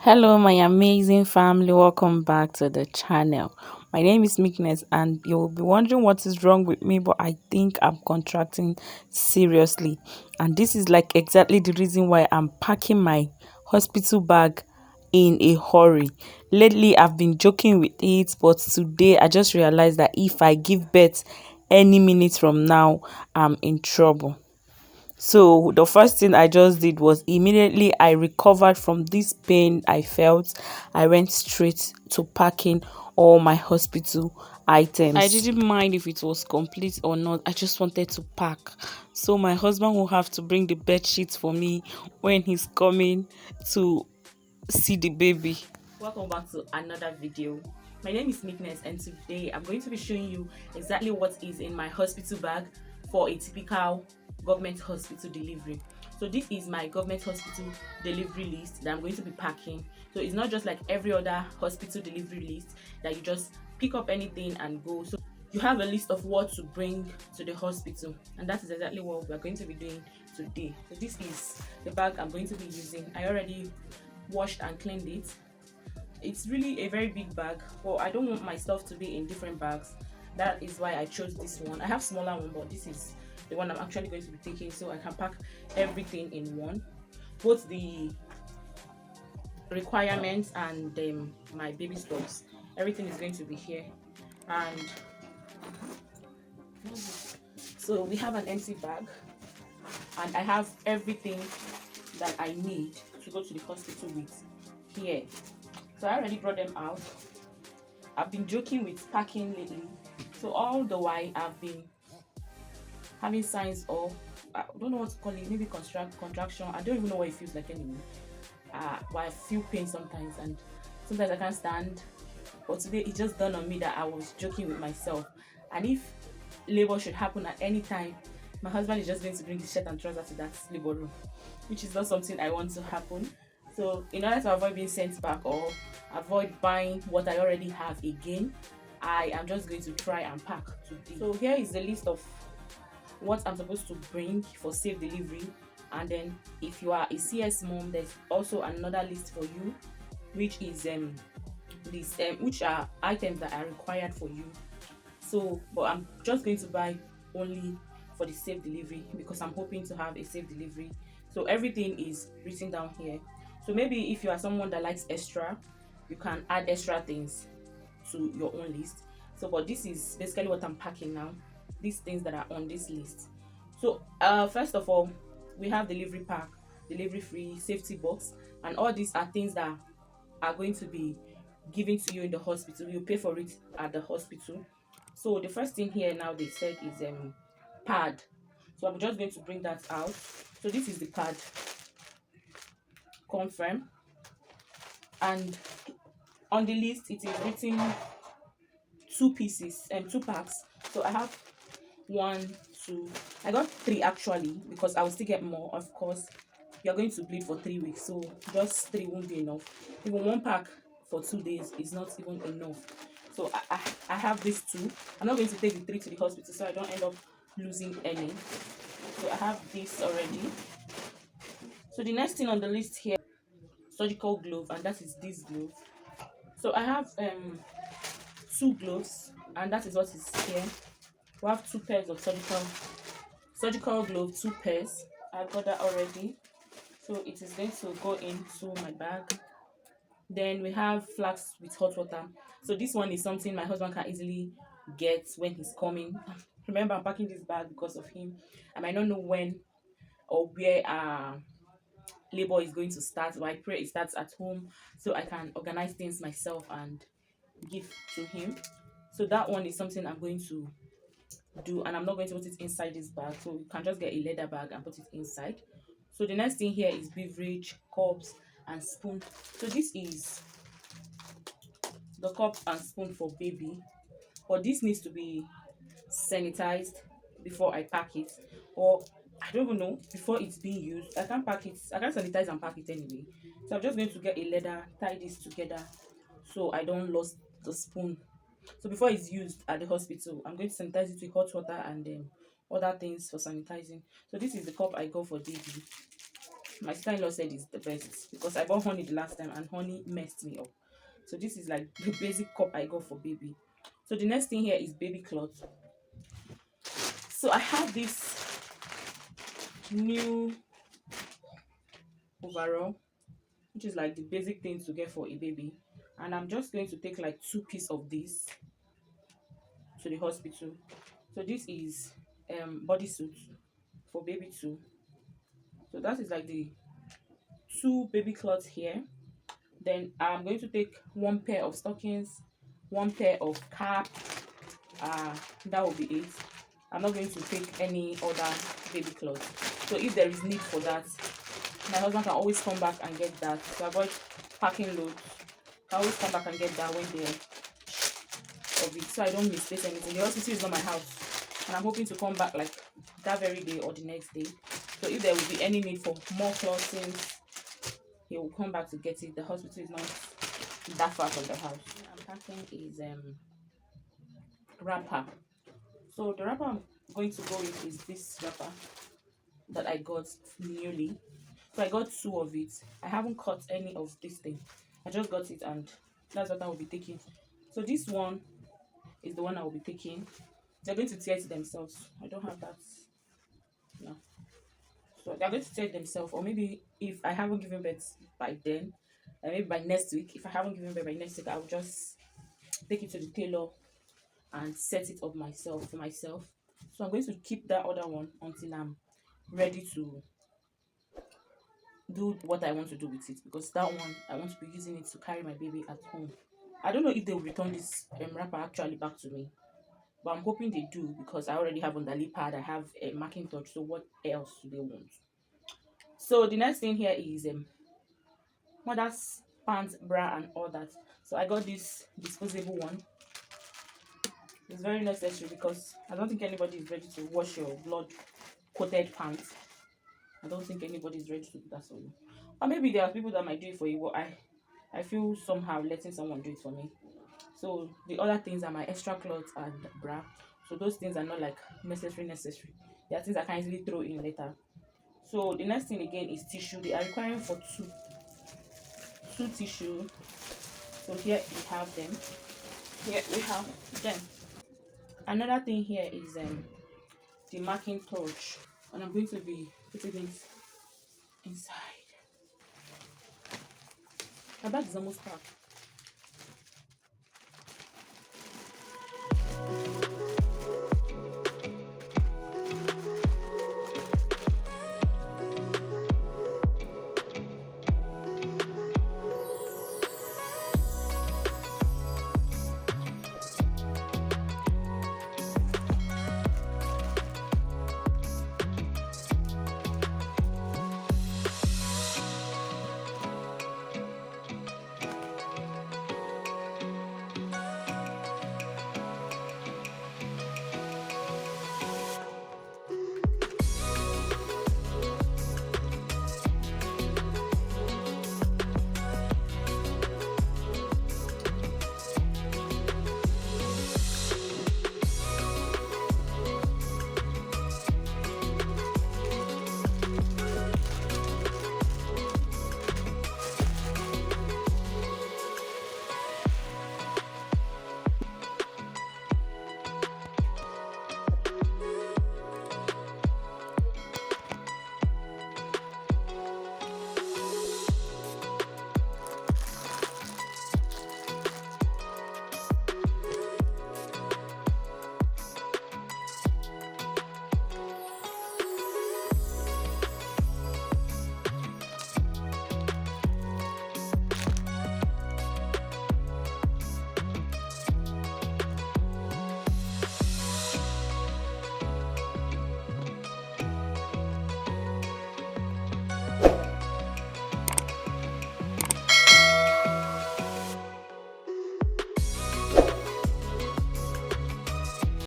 Hello, my amazing family. Welcome back to the channel. My name is Meekness, and you'll be wondering what is wrong with me, but I think I'm contracting seriously. And this is like exactly the reason why I'm packing my hospital bag in a hurry. Lately, I've been joking with it, but today I just realized that if I give birth any minute from now, I'm in trouble. So the first thing I just did was immediately I recovered from this pain I felt. I went straight to packing all my hospital items. I didn't mind if it was complete or not. I just wanted to pack. So my husband will have to bring the bed sheets for me when he's coming to see the baby. Welcome back to another video. My name is Meekness, and today I'm going to be showing you exactly what is in my hospital bag for a typical government hospital delivery. So this is my government hospital delivery list that I'm going to be packing. So it's not just like every other hospital delivery list that you just pick up anything and go. So you have a list of what to bring to the hospital, and that is exactly what we're going to be doing today. So this is the bag I'm going to be using. I already washed and cleaned it. It's really a very big bag, but I don't want my stuff to be in different bags. That is why I chose this one. I have smaller one, but this is the one I'm actually going to be taking, so I can pack everything in one, both the requirements and my baby stuffs. Everything is going to be here. And so we have an empty bag, and I have everything that I need to go to the hospital with here. So I already brought them out. I've been joking with packing lately, so all the while I've been having signs of, I don't know what to call it, maybe contraction. I don't even know what it feels like anymore. But I feel pain sometimes, and sometimes I can't stand. But today it just dawned on me that I was joking with myself, and if labor should happen at any time, my husband is just going to bring his shirt and trousers to that labor room, which is not something I want to happen. So in order to avoid being sent back or avoid buying what I already have again, I am just going to try and pack today. So here is the list of what I'm supposed to bring for safe delivery. And then if you are a CS mom, there's also another list for you, which is which are items that are required for you. So but I'm just going to buy only for the safe delivery because I'm hoping to have a safe delivery. So everything is written down here. So maybe if you are someone that likes extra, you can add extra things to your own list. So but this is basically what I'm packing now, these things that are on this list. So first of all, we have delivery pack, delivery free, safety box, and all these are things that are going to be given to you in the hospital. You pay for it at the hospital. So the first thing here now they said is pad. So I'm just going to bring that out. So this is the pad, confirm, and on the list it is written two pieces and two packs. So I have one, two, I got three actually, because I will still get more. Of course, you're going to bleed for 3 weeks, so just three won't be enough. Even one pack for 2 days is not even enough. So I have these two. I'm not going to take the three to the hospital so I don't end up losing any. So I have this already. So the next thing on the list here, surgical glove, and that is this glove. So I have two gloves, and that is what is here. We have two pairs of surgical glove, two pairs. I've got that already, so it is going to go into my bag. Then we have flask with hot water. So this one is something my husband can easily get when he's coming. Remember, I'm packing this bag because of him. I might not know when or where labor is going to start, but I pray it starts at home so I can organize things myself and give to him. So that one is something I'm going to do, and I'm not going to put it inside this bag, so you can just get a leather bag and put it inside. So the next thing here is beverage, cups and spoon. So this is the cup and spoon for baby, but this needs to be sanitized before I pack it, or I don't even know, before it's being used. I can't pack it, I can't sanitize and pack it anyway. So I'm just going to get a leather, tie this together so I don't lose the spoon. So before it's used at the hospital, I'm going to sanitize it with hot water and other things for sanitizing. So this is the cup I got for baby. my sister-in-law said is the best because I bought honey the last time and honey messed me up. So this is like the basic cup I got for baby. So the next thing here is baby cloth. So I have this new overall, which is like the basic things to get for a baby, and I'm just going to take like 2 pieces of this to the hospital. So this is bodysuit for baby too. So that is like the 2 baby cloths here. Then I'm going to take 1 pair of stockings, 1 pair of cap. That will be it. I'm not going to take any other baby clothes. So if there is need for that, my husband can always come back and get that to avoid packing loads. Can always come back and get that when they're of it, so I don't misplace anything. The hospital is not my house, and I'm hoping to come back like that very day or the next day. So if there will be any need for more clothing, he will come back to get it. The hospital is not that far from the house. I'm packing is wrapper. So the wrapper I'm going to go with is this wrapper that I got newly. So I got 2 of it. I haven't cut any of this thing. I just got it and that's what I will be taking. So this one is the one I will be taking. They're going to tear it themselves. I don't have that. No. So they're going to tear it themselves. Or maybe if I haven't given birth by then, maybe by next week. If I haven't given birth by next week, I'll just take it to the tailor and set it up myself for myself. So I'm going to keep that other one until I'm ready to do what I want to do with it, because that one I want to be using it to carry my baby at home. I don't know if they will return this wrapper actually back to me, but I'm hoping they do because I already have on the lip pad, I have a marking touch. So what else do they want? So the next thing here is mother's pants, bra, and all that. So I got this disposable one. It's very necessary because I don't think anybody is ready to wash your blood coated pants. I don't think anybody is ready to do that for you. Or maybe there are people that might do it for you, but I feel somehow letting someone do it for me. So the other things are my extra clothes and bra. So those things are not like necessary. They are things I can easily throw in later. So the next thing again is tissue. They are requiring for two tissue. So here we have them. Here we have them. Another thing here is the marking torch, and I'm going to be putting it inside. My bag is almost packed.